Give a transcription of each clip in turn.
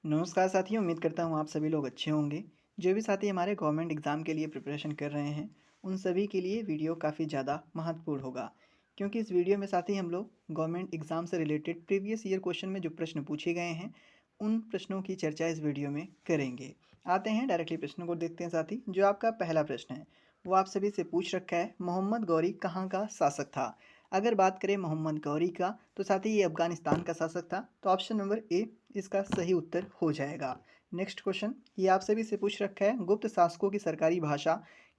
नमस्कार साथियों, उम्मीद करता हूँ आप सभी लोग अच्छे होंगे। जो भी साथी हमारे गवर्नमेंट एग्ज़ाम के लिए प्रिपरेशन कर रहे हैं, उन सभी के लिए वीडियो काफ़ी ज़्यादा महत्वपूर्ण होगा। क्योंकि इस वीडियो में साथी हम लोग गवर्नमेंट एग्ज़ाम से रिलेटेड प्रीवियस ईयर क्वेश्चन में जो प्रश्न पूछे गए हैं, उन प्रश्नों की चर्चा इस वीडियो में करेंगे। आते हैं डायरेक्टली प्रश्न को देखते हैं साथी। जो आपका पहला प्रश्न है, वो आप सभी से पूछ रखा है, मोहम्मद गौरी कहाँ का शासक था? अगर बात करें मोहम्मद गौरी का, तो साथ ही ये अफ़गानिस्तान का शासक था, तो ऑप्शन नंबर ए इसका सही उत्तर हो जाएगा। नेक्स्ट क्वेश्चन ये आप सभी से पूछ रखा है, गुप्त शासकों की सरकारी भाषा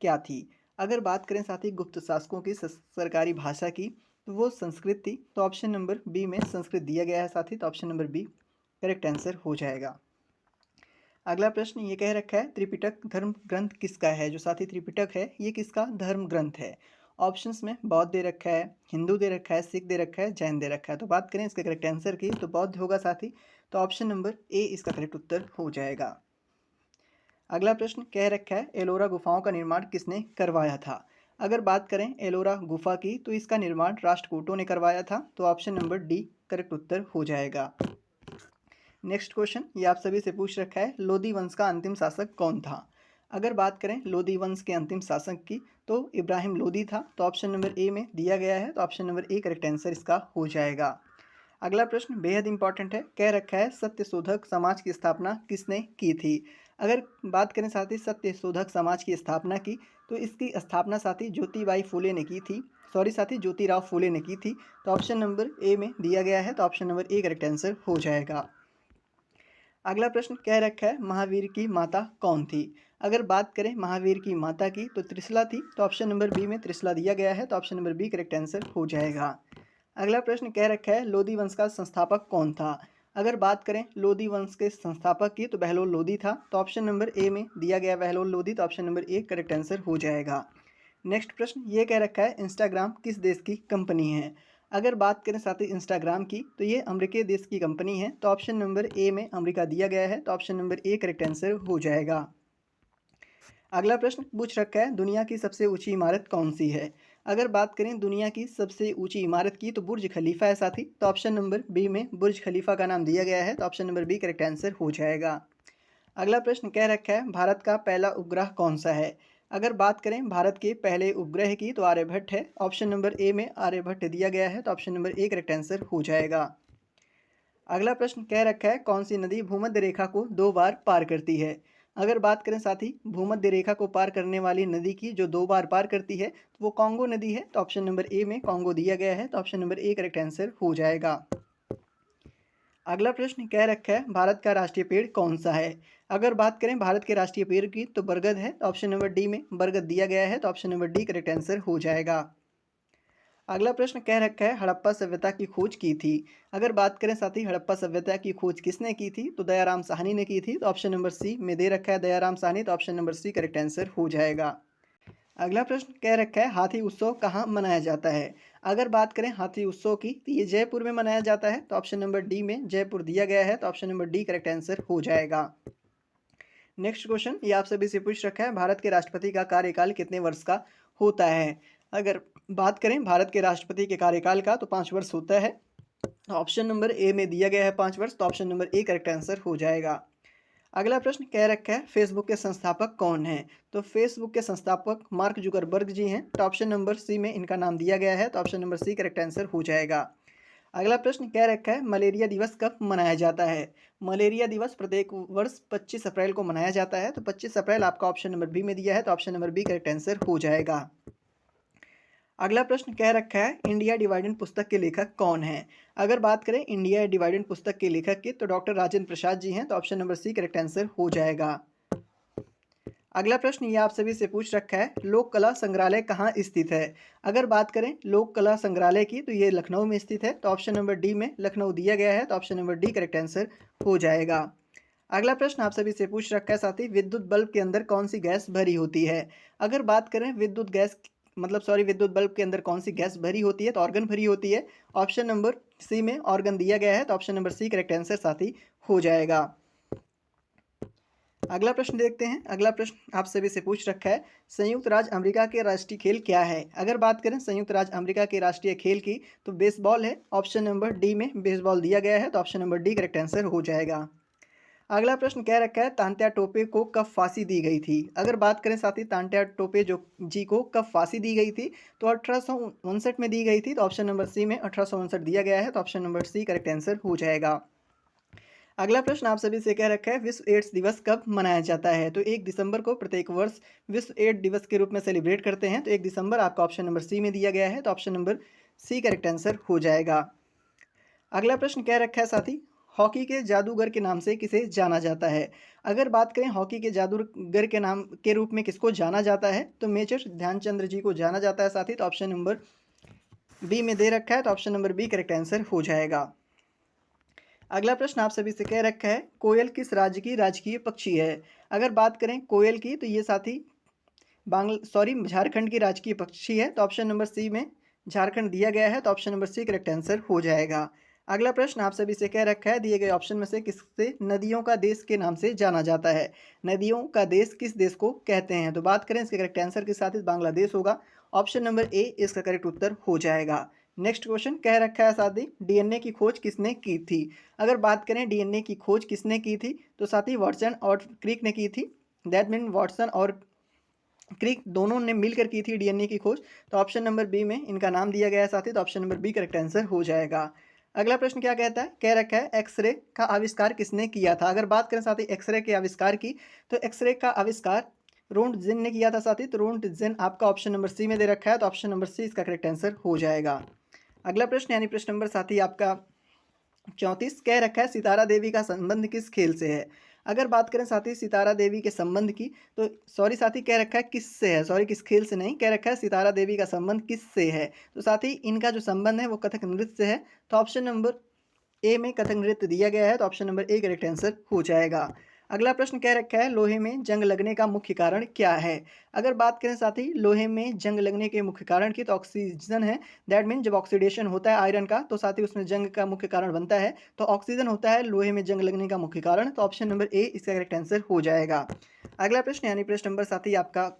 क्या थी? अगर बात करें साथ ही गुप्त शासकों की सरकारी भाषा की, तो वो संस्कृत थी, तो ऑप्शन नंबर बी में संस्कृत दिया गया है साथी, तो option number B correct answer हो जाएगा। अगला प्रश्न ये कह रखा है, त्रिपिटक धर्म ग्रंथ किसका है? जो साथी त्रिपिटक है, ये किसका धर्म ग्रंथ है? ऑप्शंस में बौद्ध दे रखा है, हिंदू दे रखा है, सिख दे रखा है, जैन दे रखा है। तो बात करें इसके करेक्ट आंसर की, तो बौद्ध होगा साथी, तो ऑप्शन नंबर ए इसका करेक्ट उत्तर हो जाएगा। अगला प्रश्न कह रखा है, एलोरा गुफाओं का निर्माण किसने करवाया था? अगर बात करें एलोरा गुफा की, तो इसका निर्माण राष्ट्रकूटों ने करवाया था, तो ऑप्शन नंबर डी करेक्ट उत्तर हो जाएगा। नेक्स्ट क्वेश्चन ये आप सभी से पूछ रखा है, लोदी वंश का अंतिम शासक कौन था? अगर बात करें लोदी वंश के अंतिम शासक की, तो इब्राहिम लोदी था, तो ऑप्शन नंबर ए में दिया गया है, तो option number A correct answer इसका हो जाएगा। अगला प्रश्न बेहद इंपॉर्टेंट है, कह रखा है, सत्यशोधक समाज की स्थापना किसने की थी? अगर बात करें साथ ही सत्यशोधक समाज की स्थापना की, तो इसकी स्थापना साथी ज्योतिबाई फूले ने की थी, सॉरी साथी ज्योतिराव फूले ने की थी, तो ऑप्शन नंबर ए में दिया गया है, तो option number A correct answer हो जाएगा। अगला प्रश्न कह रखा है, महावीर की माता कौन थी? अगर बात करें महावीर की माता की, तो त्रिशला थी, तो ऑप्शन नंबर बी में त्रिशला दिया गया है, तो option number B correct answer हो जाएगा। अगला प्रश्न कह रखा है, लोदी वंश का संस्थापक कौन था? अगर बात करें लोदी वंश के संस्थापक की, तो बहलोल लोदी था, तो ऑप्शन नंबर ए में दिया गया बहलोल लोदी, तो option number A correct answer हो जाएगा। नेक्स्ट प्रश्न ये कह रखा है, इंस्टाग्राम किस देश की कंपनी है? अगर बात करें साथ ही इंस्टाग्राम की, तो ये अमेरिकी देश की कंपनी है, तो ऑप्शन नंबर ए में अमेरिका दिया गया है, तो option number A correct answer हो जाएगा। अगला प्रश्न पूछ रखा है, दुनिया की सबसे ऊंची इमारत कौन सी है? अगर बात करें दुनिया की सबसे ऊंची इमारत की, तो बुर्ज खलीफा है साथी, तो ऑप्शन नंबर बी में बुर्ज खलीफा का नाम दिया गया है, तो option number B correct answer हो जाएगा। अगला प्रश्न कह रखा है, भारत का पहला उपग्रह कौन सा है? अगर बात करें भारत के पहले उपग्रह की, तो आर्यभट्ट है, ऑप्शन नंबर ए में आर्यभट्ट दिया गया है, तो option number A correct answer हो जाएगा। अगला प्रश्न कह रखा है, कौन सी नदी भूमध्य रेखा को 2 बार पार करती है? अगर बात करें साथी भूमध्य रेखा को पार करने वाली नदी की जो 2 बार पार करती है, तो वो कांगो नदी है, तो ऑप्शन नंबर ए में कांगो दिया गया है, तो option number A correct answer हो जाएगा। अगला प्रश्न कह रखा है, भारत का राष्ट्रीय पेड़ कौन सा है? अगर बात करें भारत के राष्ट्रीय पेड़ की, तो बरगद है, तो ऑप्शन नंबर डी में बरगद दिया गया है, तो option number D correct answer हो जाएगा। अगला प्रश्न कह रखा है, हड़प्पा सभ्यता की खोज की थी। अगर बात करें साथी हड़प्पा सभ्यता की खोज किसने की थी, तो दयाराम साहनी ने की थी, तो ऑप्शन नंबर सी में दे रखा है दयाराम साहनी, तो option number C correct answer हो जाएगा। अगला प्रश्न कह रखा है, हाथी उत्सव कहाँ मनाया जाता है? अगर बात करें हाथी उत्सव की, तो ये जयपुर में मनाया जाता है, तो ऑप्शन नंबर डी में जयपुर दिया गया है, तो option number D correct answer हो जाएगा। नेक्स्ट क्वेश्चन ये आप सभी से पूछ रखा है, भारत के राष्ट्रपति का कार्यकाल कितने वर्ष का होता है? अगर बात करें भारत के राष्ट्रपति के कार्यकाल का, तो 5 वर्ष होता है, ऑप्शन नंबर ए में दिया गया है 5 वर्ष, तो option number A correct answer हो जाएगा। अगला प्रश्न कह रखा है, फेसबुक के संस्थापक कौन हैं? तो फेसबुक के संस्थापक मार्क जुकरबर्ग जी हैं, तो ऑप्शन नंबर सी में इनका नाम दिया गया है, तो option number C correct answer हो जाएगा। अगला प्रश्न कह रखा है, मलेरिया दिवस कब मनाया जाता है? मलेरिया दिवस प्रत्येक वर्ष 25 अप्रैल को मनाया जाता है, तो 25 अप्रैल आपका ऑप्शन नंबर बी में दिया है, तो option number B correct answer हो जाएगा। अगला प्रश्न कह रखा है, इंडिया डिवाइडेड पुस्तक के लेखक कौन है? अगर बात करें इंडिया डिवाइडेड पुस्तक के लेखक की, तो डॉक्टर राजेंद्र प्रसाद जी हैं, तो option number C correct answer हो जाएगा। अगला प्रश्न ये आप सभी से पूछ रखा है, लोक कला संग्रहालय कहाँ स्थित है? अगर बात करें लोक कला संग्रहालय की, तो ये लखनऊ में स्थित है, तो ऑप्शन नंबर डी में लखनऊ दिया गया है, तो option number D correct answer हो जाएगा। अगला प्रश्न आप सभी से पूछ रखा है साथी, विद्युत बल्ब के अंदर कौन सी गैस भरी होती है? अगर बात करें विद्युत बल्ब के अंदर कौन सी गैस भरी होती है, तो ऑर्गन भरी होती है, ऑप्शन नंबर सी में ऑर्गन दिया गया है, तो option number C correct answer साथी हो जाएगा। अगला प्रश्न देखते हैं। अगला प्रश्न आप सभी से पूछ रखा है, संयुक्त राज्य अमेरिका के राष्ट्रीय खेल क्या है? अगर बात करें संयुक्त राज्य अमेरिका के राष्ट्रीय खेल की, तो बेसबॉल है, ऑप्शन नंबर डी में बेसबॉल दिया गया है, तो option number D correct answer हो जाएगा। अगला प्रश्न कह रखा है तात्या टोपे को कब फांसी दी गई थी। अगर बात करें साथी तात्या टोपे जो जी को कब फांसी दी गई थी, तो 1859 में दी गई थी। तो ऑप्शन नंबर सी में 1859 दिया गया है, तो option number C correct answer हो जाएगा। अगला प्रश्न आप सभी से कह रखा है विश्व एड्स दिवस कब मनाया जाता है। तो 1 दिसंबर को प्रत्येक वर्ष विश्व एड्स दिवस के रूप में सेलिब्रेट करते हैं। तो 1 दिसंबर आपका ऑप्शन नंबर सी में दिया गया है, तो option number C correct answer हो जाएगा। अगला प्रश्न कह रखा है साथी हॉकी के जादूगर के नाम से किसे जाना जाता है। अगर बात करें हॉकी के जादूगर के नाम के रूप में किसको जाना जाता है, तो मेजर ध्यानचंद्र जी को जाना जाता है साथी। तो ऑप्शन नंबर बी में दे रखा है, तो option number B correct answer हो जाएगा। अगला प्रश्न आप सभी से कह रखा है कोयल किस राज्य की राजकीय पक्षी है। अगर बात करें कोयल की, तो ये साथी झारखंड की राजकीय पक्षी है। तो ऑप्शन नंबर सी में झारखंड दिया गया है, तो option number C correct answer हो जाएगा। अगला प्रश्न आप सभी से कह रखा है दिए गए ऑप्शन में से किससे नदियों का देश के नाम से जाना जाता है। नदियों का देश किस देश को कहते हैं। तो बात करें इसके करेक्ट आंसर के साथ बांग्लादेश होगा। ऑप्शन नंबर ए इसका करेक्ट उत्तर हो जाएगा। नेक्स्ट क्वेश्चन कह रखा है साथी डीएनए की खोज किसने की थी। अगर बात करें डीएनए की खोज किसने की थी, तो साथी वाटसन और क्रिक ने की थी। दैट मीन वाटसन और क्रिक दोनों ने मिलकर की थी डीएनए की खोज। तो ऑप्शन नंबर बी में इनका नाम दिया गया है साथी। तो option number B correct answer हो जाएगा। अगला प्रश्न क्या कहता है, कह रखा है एक्सरे का आविष्कार किसने किया था। अगर बात करें साथी एक्सरे के आविष्कार की, तो एक्सरे का आविष्कार रोन्टजेन ने किया था साथी। तो रोन्टजेन आपका ऑप्शन नंबर सी में दे रखा है, तो ऑप्शन नंबर सी इसका करेक्ट आंसर हो जाएगा। अगला प्रश्न यानी प्रश्न नंबर साथी आपका 34 कह रखा है सितारा देवी का संबंध किस खेल से है। अगर बात करें साथी सितारा देवी के संबंध की, तो सॉरी साथी कह रखा है किससे है, सॉरी किस खेल से नहीं, कह रखा है सितारा देवी का संबंध किससे है। तो साथी इनका जो संबंध है वो कथक नृत्य से है। तो ऑप्शन नंबर ए में कथक नृत्य दिया गया है, तो option number A correct answer हो जाएगा। अगला प्रश्न कह रखा है लोहे में जंग लगने का मुख्य कारण क्या है। अगर बात करें साथी लोहे में जंग लगने के मुख्य कारण की, तो ऑक्सीजन है। दैट मीन जब ऑक्सीडेशन होता है आयरन का, तो साथी उसमें जंग का मुख्य कारण बनता है। तो ऑक्सीजन होता है लोहे में जंग लगने का मुख्य कारण। तो ऑप्शन नंबर ए इसका करेक्ट आंसर हो जाएगा। अगला प्रश्न यानी प्रश्न नंबर साथी आपका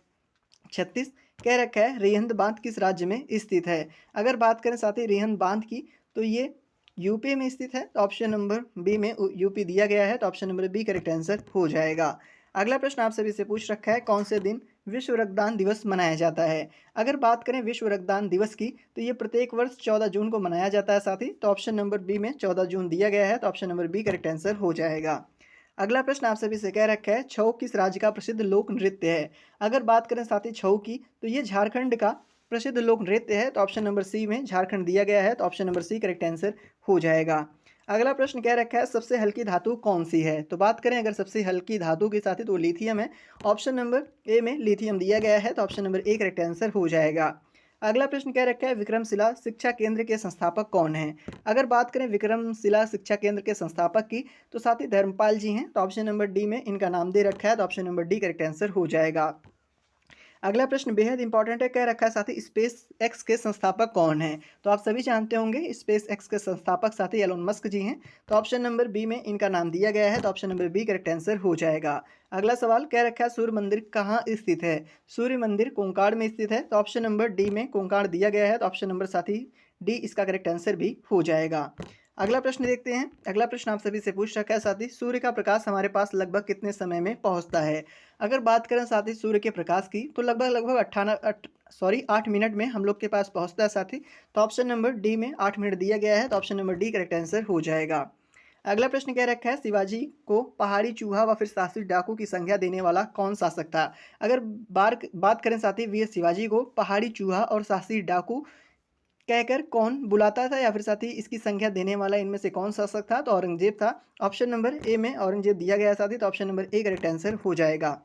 36 कह रखा है रिहंद बांध किस राज्य में स्थित है। अगर बात करें साथी रिहंद बांध की, तो ये यूपी में स्थित है। तो ऑप्शन नंबर बी में यूपी दिया गया है, तो option number B correct answer हो जाएगा। अगला प्रश्न आप सभी से पूछ रखा है कौन से दिन विश्व रक्तदान दिवस मनाया जाता है। अगर बात करें विश्व रक्तदान दिवस की, तो ये प्रत्येक वर्ष 14 जून को मनाया जाता है साथी। तो ऑप्शन नंबर बी में 14 जून दिया गया है, तो option number B correct answer हो जाएगा। अगला प्रश्न आप सभी से कह रखा है छऊ किस राज्य का प्रसिद्ध लोक नृत्य है। अगर बात करें साथी छऊ की, तो ये झारखंड का प्रसिद्ध लोक नृत्य है। तो ऑप्शन नंबर सी में झारखंड दिया गया है, तो option number C correct answer हो जाएगा। अगला प्रश्न कह रखा है सबसे हल्की धातु कौन सी है। तो बात करें अगर सबसे हल्की धातु के साथ, तो लिथियम है। ऑप्शन नंबर ए में लिथियम दिया गया है, तो option number A correct answer हो जाएगा। अगला प्रश्न कह रखा है विक्रमशिला शिक्षा केंद्र के संस्थापक कौन है। अगर बात करें विक्रमशिला शिक्षा केंद्र के संस्थापक की, तो साथी धर्मपाल जी हैं। तो ऑप्शन नंबर डी में इनका नाम दे रखा है, तो option number D correct answer हो जाएगा। अगला प्रश्न बेहद इंपॉर्टेंट है, कह रखा है साथी स्पेस एक्स के संस्थापक कौन है। तो आप सभी जानते होंगे स्पेस एक्स के संस्थापक साथी एलोन मस्क जी हैं। तो ऑप्शन नंबर बी में इनका नाम दिया गया है, तो option number B correct answer हो जाएगा। अगला सवाल कह रखा है सूर्य मंदिर कहाँ स्थित है। सूर्य मंदिर कोंकाड़ में स्थित है। तो ऑप्शन नंबर डी में कोंकाड़ दिया गया है, तो ऑप्शन नंबर साथी डी इसका करेक्ट आंसर भी हो जाएगा। अगला प्रश्न देखते हैं। अगला प्रश्न आप सभी से पूछ रखा है साथी सूर्य का प्रकाश हमारे पास लगभग कितने समय में पहुंचता है। अगर बात करें साथी सूर्य के प्रकाश की, तो लगभग 8 मिनट में हम लोग के पास पहुंचता है साथी। तो ऑप्शन नंबर डी में 8 मिनट दिया गया है, तो option number D correct answer हो जाएगा। अगला प्रश्न कह रखा है शिवाजी को पहाड़ी चूहा व फिर साहसी डाकू की संज्ञा देने वाला कौन शासक था। अगर बात करें साथी वीर शिवाजी को पहाड़ी चूहा और साहसी डाकू कहकर कौन बुलाता था, या फिर साथी इसकी संख्या देने वाला इनमें से कौन शासक था। तो औरंगजेब था। ऑप्शन नंबर ए में औरंगजेब दिया गया साथी। तो option number A correct answer हो जाएगा।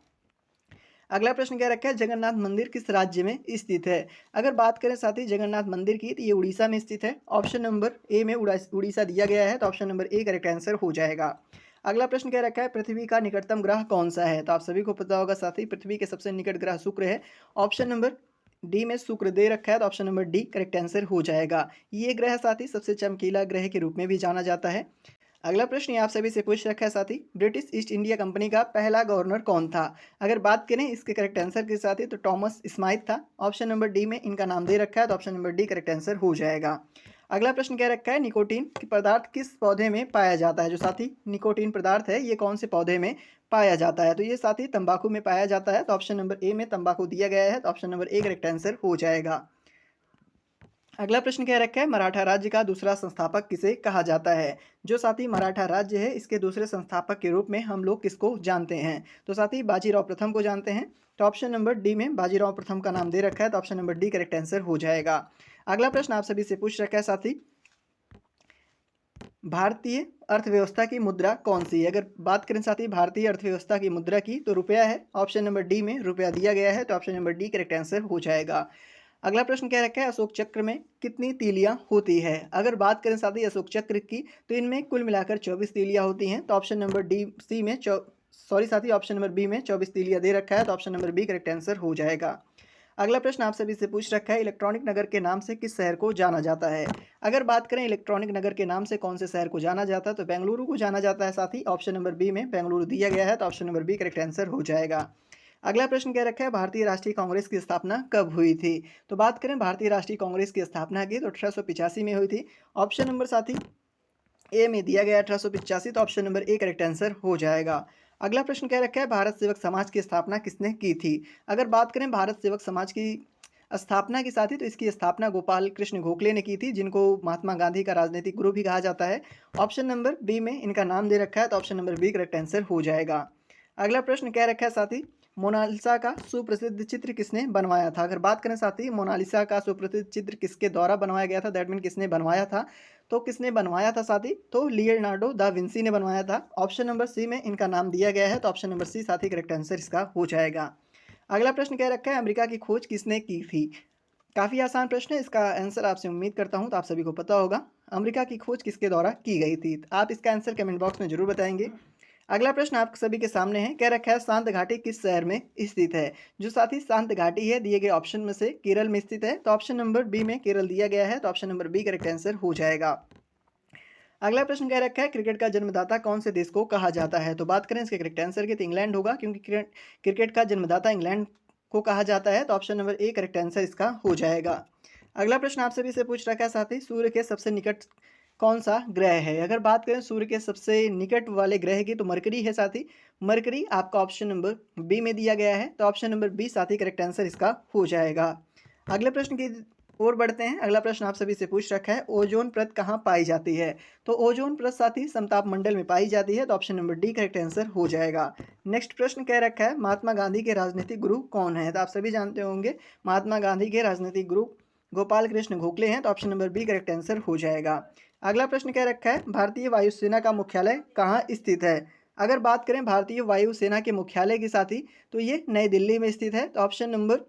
अगला प्रश्न क्या रखा है जगन्नाथ मंदिर किस राज्य में स्थित है। अगर बात करें साथी जगन्नाथ मंदिर की, तो ये उड़ीसा में स्थित है। ऑप्शन नंबर ए में उड़ीसा दिया गया है, तो option number A correct answer हो जाएगा। अगला प्रश्न क्या रखा है पृथ्वी का निकटतम ग्रह कौन सा है। तो आप सभी को पता होगा साथी पृथ्वी के सबसे निकट ग्रह शुक्र है। ऑप्शन नंबर डी में शुक्र दे रखा है, तो option number D correct answer हो जाएगा। ये ग्रह साथी सबसे चमकीला ग्रह के रूप में भी जाना जाता है। अगला प्रश्न आप सभी से पूछ रखा है साथी ब्रिटिश ईस्ट इंडिया कंपनी का पहला गवर्नर कौन था। अगर बात करें इसके करेक्ट आंसर के साथ ही, तो टॉमस स्माइथ था। ऑप्शन नंबर डी में इनका नाम दे रखा है, तो option number D correct answer हो जाएगा। अगला प्रश्न क्या रखा है, निकोटीन की पदार्थ किस पौधे में पाया जाता है। जो साथी निकोटीन पदार्थ है ये कौन से पौधे में पाया जाता है, तो ये साथी तंबाकू में पाया जाता है। तो ऑप्शन नंबर ए में तंबाकू दिया गया है, तो option number A correct answer हो जाएगा। अगला प्रश्न क्या रखा है, मराठा राज्य का दूसरा संस्थापक किसे कहा जाता है। जो साथी मराठा राज्य है इसके दूसरे संस्थापक के रूप में हम लोग किसको जानते हैं, तो साथी बाजीराव प्रथम को जानते हैं। तो ऑप्शन नंबर डी में बाजीराव प्रथम का नाम दे रखा है, तो option number D correct answer हो जाएगा। अगला प्रश्न आप सभी से पूछ रखा है साथी, भारतीय अर्थव्यवस्था की मुद्रा कौन सी है। अगर बात करें साथी भारतीय अर्थव्यवस्था की मुद्रा की, तो रुपया है। ऑप्शन नंबर डी में रुपया दिया गया है, तो option number D correct answer हो जाएगा। अगला प्रश्न क्या रखा है, अशोक चक्र में कितनी तीलियां होती है। अगर बात करें साथी अशोक चक्र की, तो इनमें कुल मिलाकर 24 तीलियां होती हैं। तो ऑप्शन नंबर डी सी में साथी ऑप्शन नंबर बी में 24 तीलियां दे रखा है, तो option number B correct answer हो जाएगा। अगला प्रश्न आप सभी से पूछ रखा है, इलेक्ट्रॉनिक नगर के नाम से किस शहर को जाना जाता है। अगर बात करें इलेक्ट्रॉनिक नगर के नाम से कौन से शहर को जाना जाता है, तो बेंगलुरु को जाना जाता है साथी। ऑप्शन नंबर बी में बेंगलुरु दिया गया है, तो option number B correct answer हो जाएगा। अगला प्रश्न क्या रखा है, भारतीय राष्ट्रीय कांग्रेस की स्थापना कब हुई थी। तो बात करें भारतीय राष्ट्रीय कांग्रेस की स्थापना की, तो 1885 में हुई थी। ऑप्शन नंबर साथी ए में दिया गया 1885, तो option number A correct answer हो जाएगा। अगला प्रश्न क्या रखा है, भारत सेवक समाज की स्थापना किसने की थी। अगर बात करें भारत सेवक समाज की स्थापना की साथी, तो इसकी स्थापना गोपाल कृष्ण गोखले ने की थी, जिनको महात्मा गांधी का राजनीतिक गुरु भी कहा जाता है। ऑप्शन नंबर बी में इनका नाम दे रखा है, तो option number B correct answer हो जाएगा। अगला प्रश्न क्या रखा है साथी, मोनालिसा का सुप्रसिद्ध चित्र किसने बनवाया था। अगर बात करें साथी मोनालिसा का सुप्रसिद्ध चित्र किसके द्वारा बनवाया गया था, दैट मीन किसने बनवाया था, तो किसने बनवाया था साथी, तो लियोनार्डो दा विंसी ने बनवाया था। ऑप्शन नंबर सी में इनका नाम दिया गया है, तो ऑप्शन नंबर सी साथी करेक्ट आंसर इसका हो जाएगा। अगला प्रश्न क्या रखा है, अमेरिका की खोज किसने की थी। काफ़ी आसान प्रश्न है, इसका आंसर आपसे उम्मीद करता हूँ तो आप सभी को पता होगा। अमेरिका की खोज किसके द्वारा की गई थी, आप इसका आंसर कमेंट बॉक्स में जरूर बताएंगे। अगला प्रश्न आप सभी के सामने है, क्या रखा है, शांत घाटी किस शहर में स्थित है। जो साथी शांत घाटी है दिए गए ऑप्शन में से केरल में स्थित है, तो ऑप्शन नंबर बी में केरल दिया गया है, तो option number B correct answer हो जाएगा। अगला प्रश्न क्या रखा है, क्रिकेट का जन्मदाता कौन से देश को कहा जाता है। तो बात करें इसके करेक्ट आंसर की, तो इंग्लैंड होगा, क्योंकि क्रिकेट का जन्मदाता इंग्लैंड को कहा जाता है, तो option number A correct answer इसका हो जाएगा। अगला प्रश्न आप सभी से पूछ रखा है साथी, सूर्य के सबसे निकट कौन सा ग्रह है। अगर बात करें सूर्य के सबसे निकट वाले ग्रह की, तो मरकरी है साथी। मरकरी आपका ऑप्शन नंबर बी में दिया गया है, तो ऑप्शन नंबर बी साथी करेक्ट आंसर इसका हो जाएगा। अगले प्रश्न की ओर बढ़ते हैं। अगला प्रश्न आप सभी से पूछ रखा है, ओजोन परत कहाँ पाई जाती है। तो ओजोन परत साथी समताप मंडल में पाई जाती है, तो option number D correct answer हो जाएगा। नेक्स्ट प्रश्न कह रखा है, महात्मा गांधी के राजनीतिक गुरु कौन है। तो आप सभी जानते होंगे महात्मा गांधी के राजनीतिक गुरु गोपाल कृष्ण गोखले हैं, तो option number B correct answer हो जाएगा। अगला प्रश्न क्या रखा है, भारतीय वायुसेना का मुख्यालय कहाँ स्थित है। अगर बात करें भारतीय वायुसेना के मुख्यालय के साथी, तो ये नई दिल्ली में स्थित है, तो ऑप्शन नंबर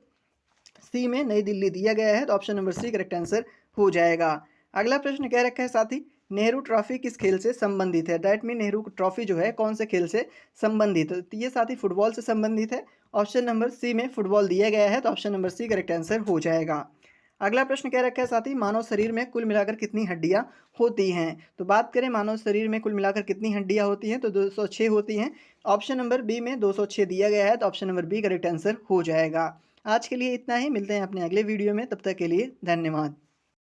सी में नई दिल्ली दिया गया है, तो option number C correct answer हो जाएगा। अगला प्रश्न क्या रखा है साथी, नेहरू ट्रॉफी किस खेल से संबंधित है। दैट मीन नेहरू ट्रॉफी जो है कौन से खेल से संबंधित है, तो ये साथी फुटबॉल से संबंधित है। ऑप्शन नंबर सी में फुटबॉल दिया गया है, तो option number C correct answer हो जाएगा। अगला प्रश्न क्या रखा है साथी, मानव शरीर में कुल मिलाकर कितनी हड्डियां होती हैं। तो बात करें मानव शरीर में कुल मिलाकर कितनी हड्डियां होती हैं, तो 206 होती हैं। ऑप्शन नंबर बी में 206 दिया गया है, तो option number B correct answer हो जाएगा। आज के लिए इतना ही, मिलते हैं अपने अगले वीडियो में, तब तक के लिए धन्यवाद।